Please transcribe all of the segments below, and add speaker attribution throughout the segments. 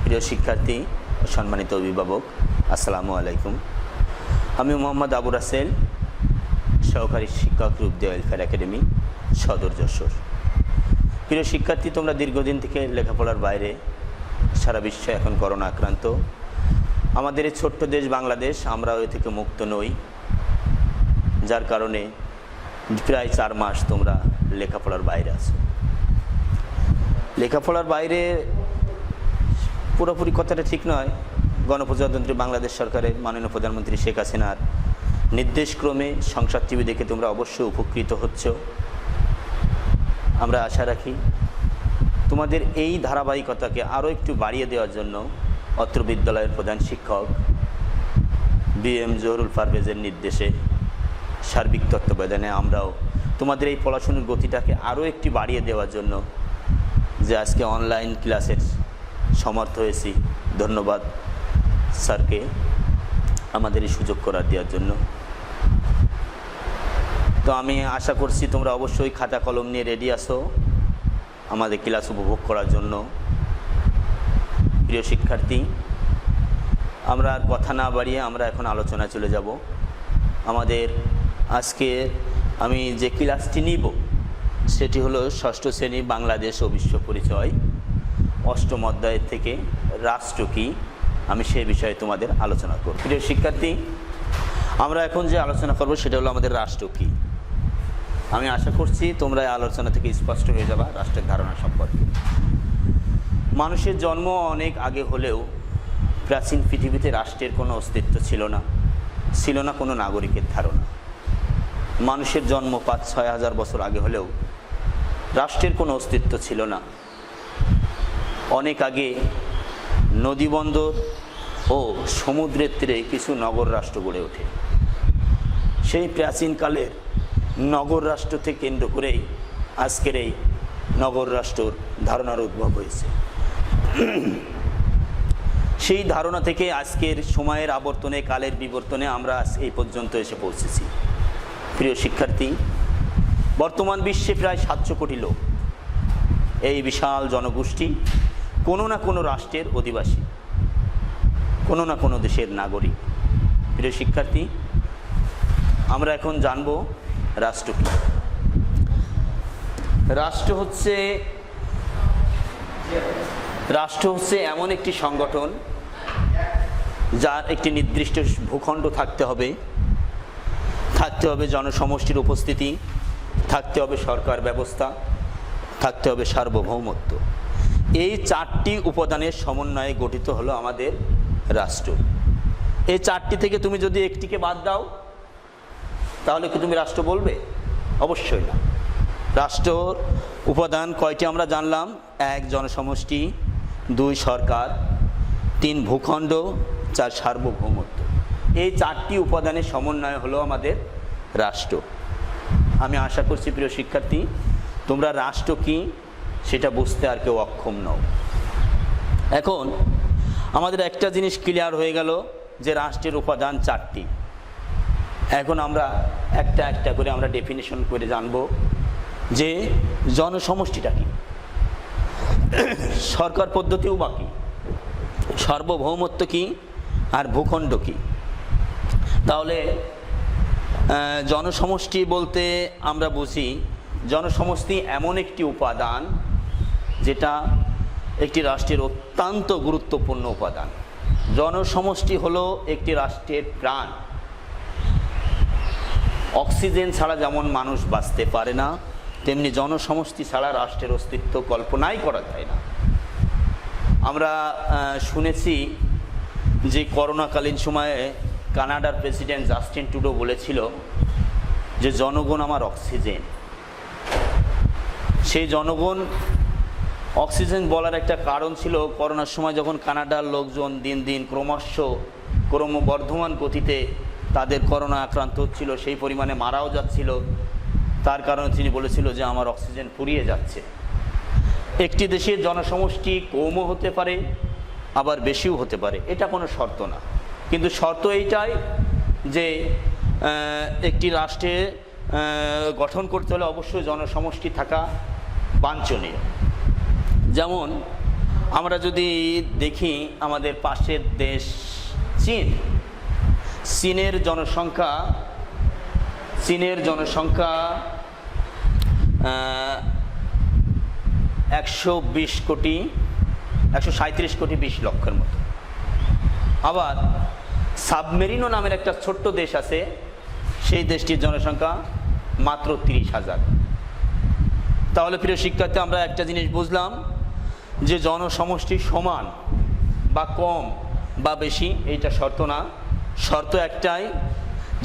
Speaker 1: প্রিয় শিক্ষার্থী ও সম্মানিত অভিভাবক, আসসালামু আলাইকুম। আমি মোহাম্মদ আবু রাসেল, সহকারী শিক্ষক রূপদে ওয়েলফেয়ার একাডেমি, সদর যশোর। প্রিয় শিক্ষার্থী, তোমরা দীর্ঘদিন থেকে লেখাপড়ার বাইরে, সারা বিশ্ব এখন করোনা আক্রান্ত। আমাদের এই ছোট্ট দেশ বাংলাদেশ, আমরাও এ থেকে মুক্ত নই, যার কারণে প্রায় 4 মাস তোমরা লেখাপড়ার বাইরে আছো। লেখাপড়ার বাইরে পুরোপুরি কথাটা ঠিক নয়। গণপ্রজাতন্ত্রী বাংলাদেশ সরকারের মাননীয় প্রধানমন্ত্রী শেখ হাসিনার নির্দেশক্রমে সংসদ টিভি দেখে তোমরা অবশ্যই উপকৃত হচ্ছ। আমরা আশা রাখি তোমাদের এই ধারাবাহিকতাকে আরও একটু বাড়িয়ে দেওয়ার জন্য অত্র বিদ্যালয়ের প্রধান শিক্ষক BM জহুরুল পারভেজের নির্দেশে, সার্বিক তত্ত্বাবধানে আমরাও তোমাদের এই পড়াশোনার গতিটাকে আরও একটু বাড়িয়ে দেওয়ার জন্য যে আজকে অনলাইন ক্লাসের সমর্থ হয়েছি। ধন্যবাদ স্যারকে আমাদের এই সুযোগ করে দেওয়ার জন্য। তো আমি আশা করছি তোমরা অবশ্যই খাতা কলম নিয়ে রেডি আছো আমাদের ক্লাস উপভোগ করার জন্য। প্রিয় শিক্ষার্থী, আমরা আর কথা না বাড়িয়ে আমরা এখন আলোচনায় চলে যাব। আমাদের আজকে আমি যে ক্লাসটি নিব সেটি হলো 6ষ্ঠ শ্রেণী বাংলাদেশ ও বিশ্ব পরিচয়, 8ম অধ্যায়ের থেকে রাষ্ট্র কী, আমি সেই বিষয়ে তোমাদের আলোচনা করব। প্রিয় শিক্ষার্থী, আমরা এখন যে আলোচনা করব সেটা হলো আমাদের রাষ্ট্র কী। আমি আশা করছি তোমরা এই আলোচনা থেকে স্পষ্ট হয়ে যাবা রাষ্ট্রের ধারণা সম্পর্কে। মানুষের জন্ম অনেক আগে হলেও প্রাচীন পৃথিবীতে রাষ্ট্রের কোনো অস্তিত্ব ছিল না কোনো নাগরিকের ধারণা। মানুষের জন্ম 5-6 হাজার বছর আগে হলেও রাষ্ট্রের কোনো অস্তিত্ব ছিল না। অনেক আগে নদীবন্দর ও সমুদ্রের তীরে কিছু নগর রাষ্ট্র গড়ে ওঠে। সেই প্রাচীনকালের নগর রাষ্ট্রকে কেন্দ্র করেই আজকের এই নগর রাষ্ট্রর ধারণার উদ্ভব হয়েছে। সেই ধারণা থেকে আজকের সময়ের আবর্তনে, কালের বিবর্তনে আমরা এই পর্যন্ত এসে পৌঁছেছি। প্রিয় শিক্ষার্থী, বর্তমান বিশ্বে প্রায় 700 কোটি লোক। এই বিশাল জনগোষ্ঠী কোনো না কোনো রাষ্ট্রের অধিবাসী, কোনো না কোনো দেশের নাগরিক। প্রিয় শিক্ষার্থী, আমরা এখন জানব রাষ্ট্র কী। রাষ্ট্র হচ্ছে এমন একটি সংগঠন যার একটি নির্দিষ্ট ভূখণ্ড থাকতে হবে জনসমষ্টির উপস্থিতি, থাকতে হবে সরকার ব্যবস্থা, থাকতে হবে সার্বভৌমত্ব। এই 4টি উপাদানের সমন্বয়ে গঠিত হলো আমাদের রাষ্ট্র। এই 4টি থেকে তুমি যদি একটিকে বাদ দাও তাহলে কি তুমি রাষ্ট্র বলবে? অবশ্যই না। রাষ্ট্রর উপাদান কয়টি আমরা জানলাম? 1 জনসমষ্টি, 2 সরকার, 3 ভূখণ্ড, 4 সার্বভৌমত্ব। এই 4টি উপাদানের সমন্বয় হলো আমাদের রাষ্ট্র। আমি আশা করছি প্রিয় শিক্ষার্থী তোমরা রাষ্ট্র কী সেটা বুঝতে আর কেউ অক্ষম নও। এখন আমাদের একটা জিনিস ক্লিয়ার হয়ে গেল যে রাষ্ট্রের উপাদান 4টি। এখন আমরা একটা একটা করে আমরা ডেফিনেশন করে জানব যে জনসমষ্টিটা কী, সরকার পদ্ধতিও বা কী, সার্বভৌমত্ব কী, আর ভূখণ্ড কী। তাহলে জনসমষ্টি বলতে আমরা বুঝি জনসমষ্টি এমন একটি উপাদান যেটা একটি রাষ্ট্রের অত্যন্ত গুরুত্বপূর্ণ উপাদান। জনসমষ্টি হলো একটি রাষ্ট্রের প্রাণ। অক্সিজেন ছাড়া যেমন মানুষ বাঁচতে পারে না, তেমনি জনসমষ্টি ছাড়া রাষ্ট্রের অস্তিত্ব কল্পনাই করা যায় না। আমরা শুনেছি যে করোনাকালীন সময়ে কানাডার প্রেসিডেন্ট জাস্টিন ট্রুডো বলেছিল যে জনগণ আমার অক্সিজেন। সেই জনগণ অক্সিজেন বলার একটা কারণ ছিল করোনার সময় যখন কানাডার লোকজন দিন দিন ক্রমবর্ধমান গতিতে তাদের করোনা আক্রান্ত হচ্ছিল, সেই পরিমাণে মারাও যাচ্ছিল। তার কারণে তিনি বলেছিল যে আমার অক্সিজেন ফুরিয়ে যাচ্ছে। একটি দেশের জনসমষ্টি কমও হতে পারে আবার বেশিও হতে পারে, এটা কোনো শর্ত না। কিন্তু শর্ত এইটাই যে একটি রাষ্ট্রে গঠন করতে হলে অবশ্যই জনসমষ্টি থাকা বাঞ্ছনীয়। যেমন আমরা যদি দেখি আমাদের পাশের দেশ চীন, চীনের জনসংখ্যা 120 কোটি 137 কোটি 20 লক্ষের মতো। আবার সাবমেরিনো নামের একটা ছোট্ট দেশ আছে, সেই দেশটির জনসংখ্যা মাত্র 30,000। তাহলে প্রিয় শিক্ষার্থী, আমরা একটা জিনিস বুঝলাম যে জনসমষ্টি সমান বা কম বা বেশি এইটা শর্ত না, শর্ত একটাই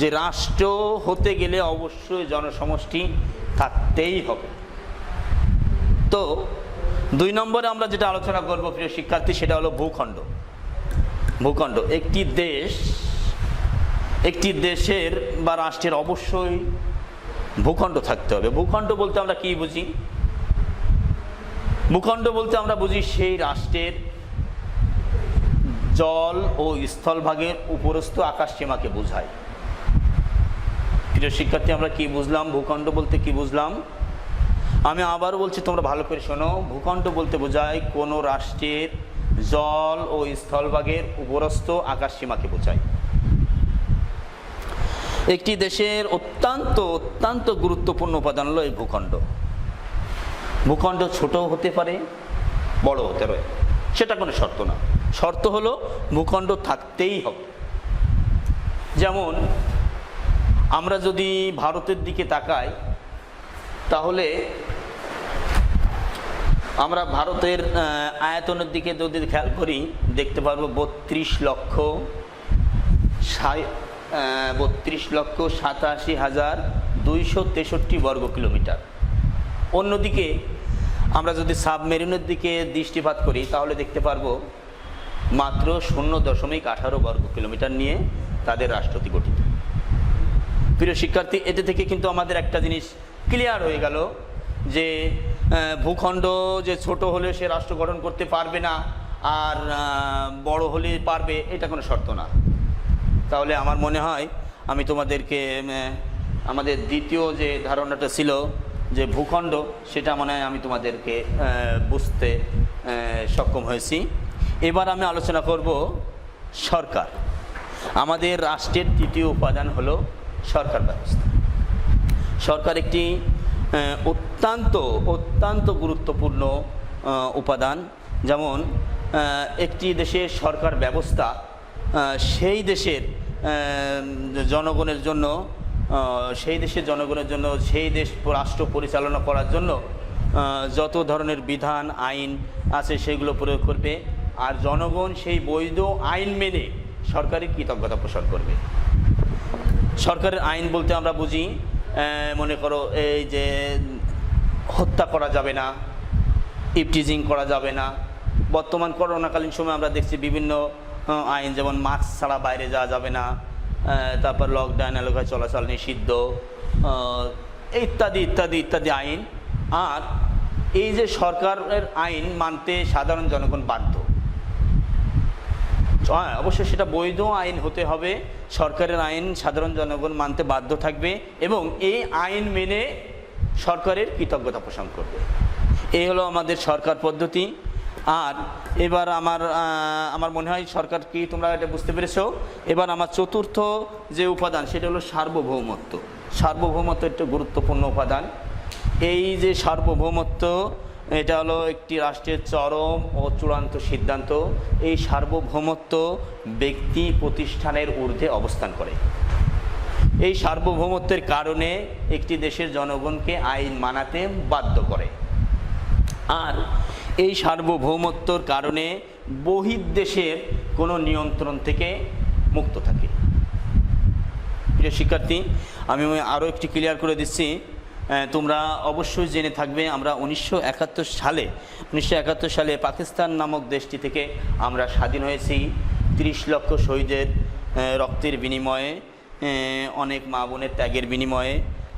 Speaker 1: যে রাষ্ট্র হতে গেলে অবশ্যই জনসমষ্টি থাকতেই হবে। তো 2 নম্বরে আমরা যেটা আলোচনা করব প্রিয় শিক্ষার্থী, সেটা হলো ভূখণ্ড। ভূখণ্ড একটি দেশের বা রাষ্ট্রের অবশ্যই ভূখণ্ড থাকতে হবে। ভূখণ্ড বলতে আমরা কি বুঝি? ভূখণ্ড বলতে আমরা বুঝি সেই রাষ্ট্রের জল ও স্থলভাগের উপরস্থ আকাশসীমাকে বোঝায়। প্রিয় শিক্ষার্থী, আমরা কি বুঝলাম? ভূখণ্ড বলতে কি বুঝলাম? আমি আবার বলছি, তোমরা ভালো করে শোনো। ভূখণ্ড বলতে বোঝায় কোনো রাষ্ট্রের জল ও স্থলভাগের উপরস্থ আকাশসীমাকে বোঝায়। একটি দেশের অত্যন্ত গুরুত্বপূর্ণ উপাদান হলো এই ভূখণ্ড। ভূখণ্ড ছোট হতে পারে, বড় হতে পারে, সেটা কোনো শর্ত না। শর্ত হলো ভূখণ্ড থাকতেই হবে। যেমন আমরা যদি ভারতের দিকে তাকাই, তাহলে আমরা ভারতের আয়তনের দিকে যদি খেয়াল করি, দেখতে পারবো 32,87,263 বর্গ কিলোমিটার। অন্যদিকে আমরা যদি সাবমেরিনের দিকে দৃষ্টিপাত করি, তাহলে দেখতে পারবো মাত্র 0.18 বর্গ কিলোমিটার নিয়ে তাদের রাষ্ট্রটি গঠিত। প্রিয় শিক্ষার্থী, এতে থেকে কিন্তু আমাদের একটা জিনিস ক্লিয়ার হয়ে গেল যে ভূখণ্ড যে ছোট হলে সে রাষ্ট্র গঠন করতে পারবে না, আর বড় হলে পারবে, এটা কোনো শর্ত না। তাহলে আমার মনে হয় আমি তোমাদেরকে আমাদের দ্বিতীয় যে ধারণাটা ছিল যে ভূখণ্ড, সেটা মনে হয় আমি তোমাদেরকে বুঝতে সক্ষম হয়েছি। এবার আমি আলোচনা করব সরকার। আমাদের রাষ্ট্রের তৃতীয় উপাদান হলো সরকার ব্যবস্থা। সরকার একটি অত্যন্ত গুরুত্বপূর্ণ উপাদান। যেমন একটি দেশের সরকার ব্যবস্থা সেই দেশের জনগণের জন্য সেই দেশ রাষ্ট্র পরিচালনা করার জন্য যত ধরনের বিধান আইন আছে সেগুলো প্রয়োগ করবে, আর জনগণ সেই বৈধ আইন মেনে সরকারের কৃতজ্ঞতা পোষণ করবে। সরকারের আইন বলতে আমরা বুঝি, মনে করো এই যে হত্যা করা যাবে না, ইপটিজিং করা যাবে না। বর্তমান করোনাকালীন সময় আমরা দেখছি বিভিন্ন আইন, যেমন মাস্ক ছাড়া বাইরে যাওয়া যাবে না, তারপর লকডাউন এলাকায় চলাচল নিষিদ্ধ, ইত্যাদি আইন। আর এই যে সরকারের আইন মানতে সাধারণ জনগণ বাধ্য। হ্যাঁ, অবশ্যই সেটা বৈধ আইন হতে হবে। সরকারের আইন সাধারণ জনগণ মানতে বাধ্য থাকবে এবং এই আইন মেনে সরকারের কৃতজ্ঞতা পোষণ করবে। এই হলো আমাদের সরকার পদ্ধতি। আর এবার আমার মনে হয় সরকার কি, তোমরা এটা বুঝতে পেরেছো। এবার আমার চতুর্থ যে উপাদান, সেটা হলো সার্বভৌমত্ব। সার্বভৌমত্ব একটা গুরুত্বপূর্ণ উপাদান। এই যে সার্বভৌমত্ব, এটা হলো একটি রাষ্ট্রের চরম ও চূড়ান্ত সিদ্ধান্ত। এই সার্বভৌমত্ব ব্যক্তি প্রতিষ্ঠানের ঊর্ধ্বে অবস্থান করে। এই সার্বভৌমত্বের কারণে একটি দেশের জনগণকে আইন মানাতে বাধ্য করে। আর এই সার্বভৌমত্বর কারণে বহির্দেশের কোনো নিয়ন্ত্রণ থেকে মুক্ত থাকে। প্রিয় শিক্ষার্থী, আমি আরও একটি ক্লিয়ার করে দিচ্ছি, তোমরা অবশ্যই জেনে থাকবে, আমরা 1971 সালে পাকিস্তান নামক দেশটি থেকে আমরা স্বাধীন হয়েছি। 30 লক্ষ শহীদের রক্তের বিনিময়ে, অনেক মা বোনের ত্যাগের বিনিময়ে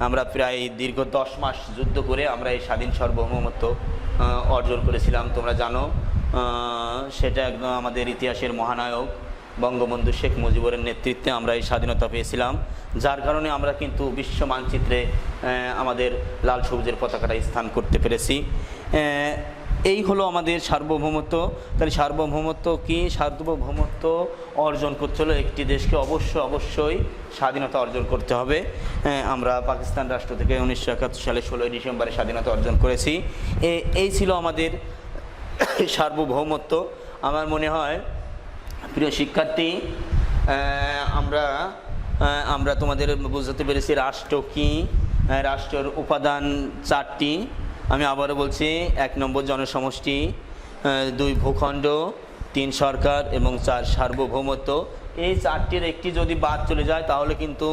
Speaker 1: আমরা প্রায় দীর্ঘ 10 মাস যুদ্ধ করে আমরা এই স্বাধীন সার্বভৌমত্ব অর্জন করেছিলাম। তোমরা জানো, সেটা একদম আমাদের ইতিহাসের মহানায়ক বঙ্গবন্ধু শেখ মুজিবুরের নেতৃত্বে আমরা এই স্বাধীনতা পেয়েছিলাম, যার কারণে আমরা কিন্তু বিশ্ব মানচিত্রে আমাদের লাল সবুজের পতাকাটা স্থান করতে পেরেছি। এই হলো আমাদের সার্বভৌমত্ব। তাহলে সার্বভৌমত্ব কি? সার্বভৌমত্ব অর্জন করতে হলে একটি দেশকে অবশ্যই স্বাধীনতা অর্জন করতে হবে। আমরা পাকিস্তান রাষ্ট্র থেকে 1971 সালে 16ই ডিসেম্বরে স্বাধীনতা অর্জন করেছি। এই ছিল আমাদের সার্বভৌমত্ব। আমার মনে হয় প্রিয় শিক্ষার্থী, আমরা তোমাদের বুঝতে পেরেছি রাষ্ট্র কি, রাষ্ট্রের উপাদান 4টি। আমি আবারও বলছি, 1 নম্বর জনসমষ্টি, 2 ভূখণ্ড, 3 সরকার এবং 4 সার্বভৌমত্ব। এই 4টির একটি যদি বাদ চলে যায় তাহলে কিন্তু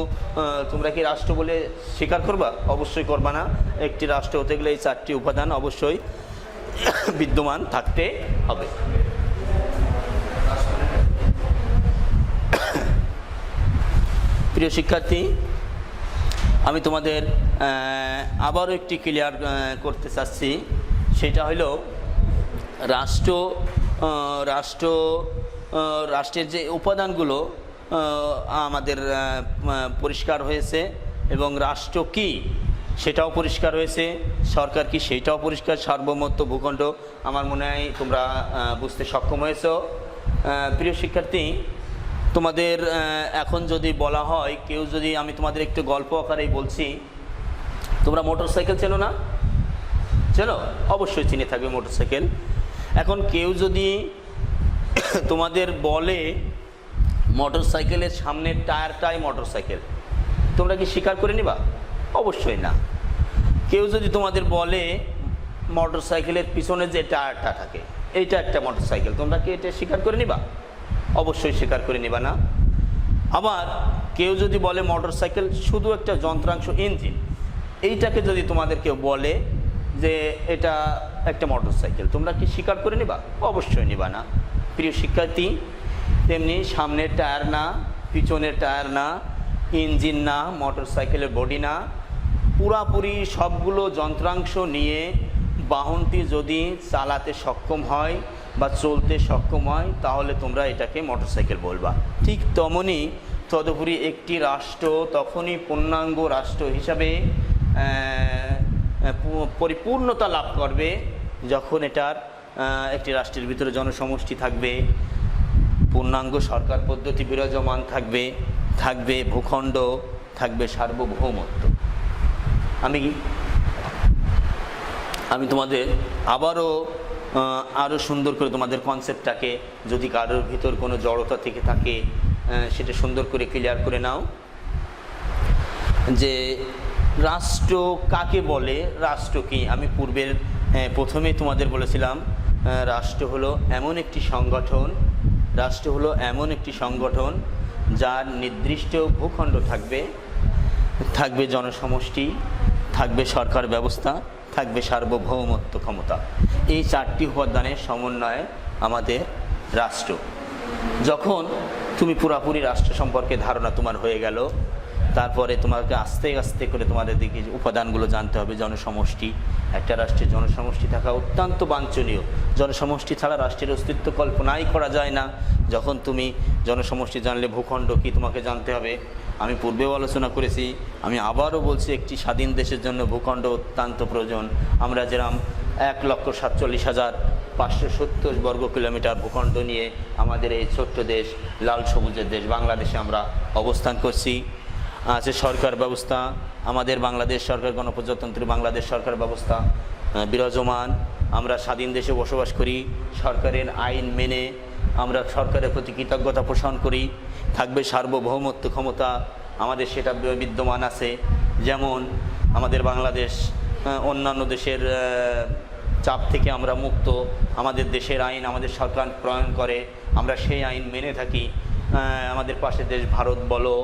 Speaker 1: তোমরা কি রাষ্ট্র বলে স্বীকার করবা? অবশ্যই করবা না। একটি রাষ্ট্র হতে গেলে এই 4টি উপাদান অবশ্যই বিদ্যমান থাকতে হবে। প্রিয় শিক্ষার্থী, আমি তোমাদের আবারও একটি ক্লিয়ার করতে চাচ্ছি, সেটা হলো রাষ্ট্রের যে উপাদানগুলো আমাদের পরিষ্কার হয়েছে, এবং রাষ্ট্র কি সেটাও পরিষ্কার হয়েছে, সরকার কি সেইটাও পরিষ্কার, সার্বভৌমত্ব, ভূখণ্ড আমার মনে হয় তোমরা বুঝতে সক্ষম হয়েছো। প্রিয় শিক্ষার্থী, তোমাদের এখন যদি বলা হয়, কেউ যদি, আমি তোমাদের একটু গল্প আকারেই বলছি, তোমরা মোটর সাইকেল চেনো না? চেনো? অবশ্যই চিনে থাকবে মোটর সাইকেল। এখন কেউ যদি তোমাদের বলে মোটর সাইকেলের সামনের টায়ারটাই মোটর সাইকেল, তোমরা কি স্বীকার করে নিবা? অবশ্যই না। কেউ যদি তোমাদের বলে মোটর সাইকেলের পিছনে যে টায়ারটা থাকে এইটা একটা মোটর সাইকেল, তোমরা কি এটা স্বীকার করে নিবা? অবশ্যই স্বীকার করে নিবা না। আবার কেউ যদি বলে মোটর সাইকেল শুধু একটা যন্ত্রাংশ, ইঞ্জিন, এইটাকে যদি তোমাদের কেউ বলে যে এটা একটা মোটর সাইকেল, তোমরা কি স্বীকার করে নিবা? অবশ্যই নিবা না। প্রিয় শিক্ষার্থী, তেমনি সামনের টায়ার না, পিছনের টায়ার না, ইঞ্জিন না, মোটর সাইকেলের বডি না, পুরাপুরি সবগুলো যন্ত্রাংশ নিয়ে বাহনটি যদি চালাতে সক্ষম হয় বা চলতে সক্ষম হয় তাহলে তোমরা এটাকে মোটরসাইকেল বলবা। ঠিক তেমনই তদুপরি একটি রাষ্ট্র তখনই পূর্ণাঙ্গ রাষ্ট্র হিসাবে পরিপূর্ণতা লাভ করবে যখন এটার একটি রাষ্ট্রের ভিতরে জনসমষ্টি থাকবে, পূর্ণাঙ্গ সরকার পদ্ধতি বিরাজমান থাকবে, থাকবে ভূখণ্ড, থাকবে সার্বভৌমত্ব। আমি তোমাদের আরও সুন্দর করে তোমাদের কনসেপ্টটাকে, যদি কারোর ভিতর কোনো জড়তা থেকে থাকে সেটা সুন্দর করে ক্লিয়ার করে নাও যে রাষ্ট্র কাকে বলে, রাষ্ট্র কি। আমি প্রথমেই তোমাদের বলেছিলাম রাষ্ট্র হলো এমন একটি সংগঠন যার নির্দিষ্ট ভূখণ্ড থাকবে, থাকবে জনসমষ্টি, থাকবে সরকার ব্যবস্থা, থাকবে সার্বভৌমত্ব ক্ষমতা। এই 4টি উপাদানের সমন্বয়ে আমাদের রাষ্ট্র। যখন তুমি পুরাপুরি রাষ্ট্র সম্পর্কে ধারণা তোমার হয়ে গেল, তারপরে তোমাকে আস্তে আস্তে করে তোমাদের দিকে উপাদানগুলো জানতে হবে। জনসমষ্টি, একটা রাষ্ট্রের জনসমষ্টি থাকা অত্যন্ত বাঞ্ছনীয়। জনসমষ্টি ছাড়া রাষ্ট্রের অস্তিত্ব কল্পনাই করা যায় না। যখন তুমি জনসমষ্টি জানলে ভূখণ্ড কি তোমাকে জানতে হবে। আমি পূর্বেও আলোচনা করেছি, আমি আবারও বলছি, একটি স্বাধীন দেশের জন্য ভূখণ্ড অত্যন্ত প্রয়োজন। আমরা যেরকম 1,47,570 বর্গ কিলোমিটার ভূখণ্ড নিয়ে আমাদের এই ছোট্ট দেশ, লাল সবুজের দেশ বাংলাদেশে আমরা অবস্থান করছি। আছে সরকার ব্যবস্থা, আমাদের বাংলাদেশ সরকার, গণপ্রজাতন্ত্রী বাংলাদেশ সরকার ব্যবস্থা বিরাজমান। আমরা স্বাধীন দেশে বসবাস করি, সরকারের আইন মেনে আমরা সরকারের প্রতি কৃতজ্ঞতা পোষণ করি। থাকবে সার্বভৌমত্ব ক্ষমতা, আমাদের সেটা বিদ্যমান আছে। যেমন আমাদের বাংলাদেশ অন্যান্য দেশের চাপ থেকে আমরা মুক্ত, আমাদের দেশের আইন আমাদের সরকার প্রণয়ন করে, আমরা সেই আইন মেনে থাকি। আমাদের পাশের দেশ ভারত বলো,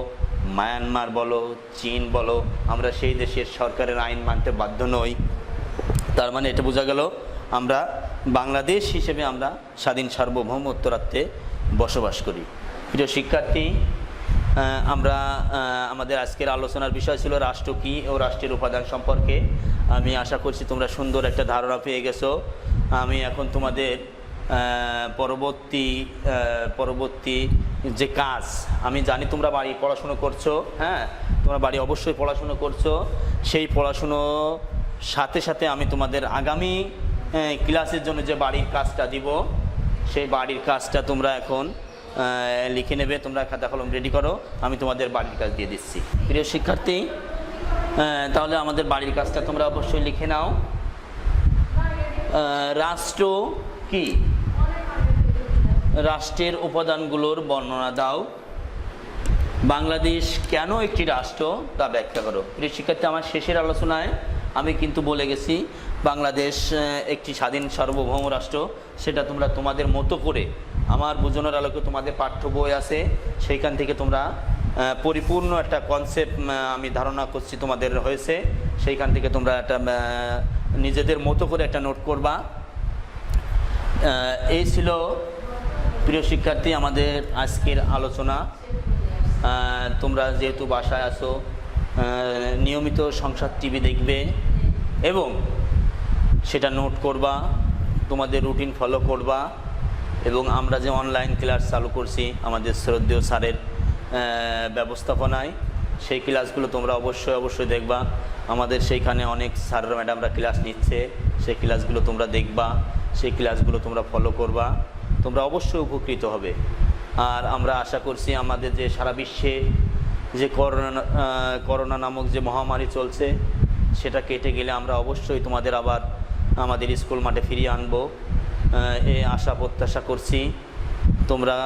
Speaker 1: মায়ানমার বলো, চীন বলো, আমরা সেই দেশের সরকারের আইন মানতে বাধ্য নই। তার মানে এটা বোঝা গেল আমরা বাংলাদেশ হিসেবে আমরা স্বাধীন সার্বভৌমত্ব রাখতে বসবাস করি। প্রিয় শিক্ষার্থী, আমাদের আজকের আলোচনার বিষয় ছিল রাষ্ট্র কী ও রাষ্ট্রের উপাদান সম্পর্কে। আমি আশা করছি তোমরা সুন্দর একটা ধারণা পেয়ে গেছো। আমি এখন তোমাদের পরবর্তী যে কাজ, আমি জানি তোমরা বাড়ি পড়াশুনো করছো, হ্যাঁ তোমরা বাড়ি অবশ্যই পড়াশুনো করছো। সেই পড়াশুনো সাথে সাথে আমি তোমাদের আগামী ক্লাসের জন্য যে বাড়ির কাজটা দিব সেই বাড়ির কাজটা তোমরা এখন লিখে নেবে। তোমরা খাতা কলম রেডি করো, আমি তোমাদের বাড়ির কাজ দিয়ে দিচ্ছি। প্রিয় শিক্ষার্থী, তাহলে আমাদের বাড়ির কাজটা তোমরা অবশ্যই লিখে নাও। রাষ্ট্র কি? রাষ্ট্রের উপাদানগুলোর বর্ণনা দাও। বাংলাদেশ কেন একটি রাষ্ট্র তা ব্যাখ্যা করো। প্রিয় শিক্ষার্থী, আমার শেষের আলোচনায় আমি কিন্তু বলে গেছি বাংলাদেশ একটি স্বাধীন সার্বভৌম রাষ্ট্র। সেটা তোমরা তোমাদের মতো করে, আমার বোঝানোর আলোকে তোমাদের পাঠ্য বই আছে, সেইখান থেকে তোমরা পরিপূর্ণ একটা কনসেপ্ট আমি ধারণা করছি তোমাদের হয়েছে, সেইখান থেকে তোমরা একটা নিজেদের মতো করে একটা নোট করবা। এই ছিল প্রিয় শিক্ষার্থী আমাদের আজকের আলোচনা। তোমরা যেহেতু বাসায় আসো, নিয়মিত সংসার টিভি দেখবে এবং সেটা নোট করবা, তোমাদের রুটিন ফলো করবা এবং আমরা যে অনলাইন ক্লাস চালু করছি আমাদের শ্রদ্ধেয় স্যারের ব্যবস্থাপনায়, সেই ক্লাসগুলো তোমরা অবশ্যই দেখবা। আমাদের সেইখানে অনেক স্যার ম্যাডামরা ক্লাস নিচ্ছে, সেই ক্লাসগুলো তোমরা দেখবা, সেই ক্লাসগুলো তোমরা ফলো করবা, তোমরা অবশ্যই উপকৃত হবে। আর আমরা আশা করছি আমাদের যে সারা বিশ্বে যে করোনা নামক যে মহামারী চলছে সেটা কেটে গেলে আমরা অবশ্যই তোমাদের আবার আমাদের স্কুল মাঠে ফিরিয়ে আনবো, এই আশা প্রত্যাশা করছি। তোমরা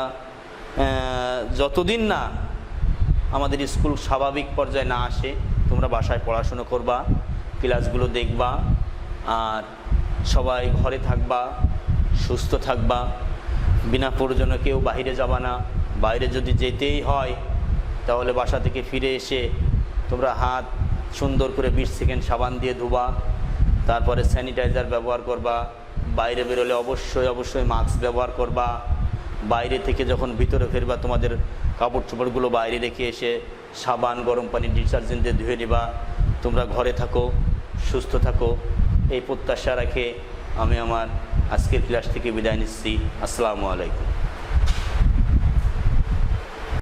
Speaker 1: যতদিন না আমাদের স্কুল স্বাভাবিক পর্যায়ে না আসে তোমরা বাসায় পড়াশুনো করবা, ক্লাসগুলো দেখবা, আর সবাই ঘরে থাকবা, সুস্থ থাকবা, বিনা প্রয়োজনে কেউ বাইরে যাবা না। বাইরে যদি যেতেই হয় তাহলে বাসা থেকে ফিরে এসে তোমরা হাত সুন্দর করে 20 সেকেন্ড সাবান দিয়ে ধোবা, তারপরে স্যানিটাইজার ব্যবহার করবা। বাইরে বেরোলে অবশ্যই মাস্ক ব্যবহার করবা। বাইরে থেকে যখন ভিতরে ফিরবা তোমাদের কাপড় চোপড়গুলো বাইরে রেখে এসে সাবান গরম পানি ডিটারজেন্ট দিয়ে ধুয়ে নেবা। তোমরা ঘরে থাকো, সুস্থ থাকো, এই প্রত্যাশা রেখে আমি আমার আজকের ক্লাস থেকে বিদায় নিচ্ছি। আসসালামু আলাইকুম।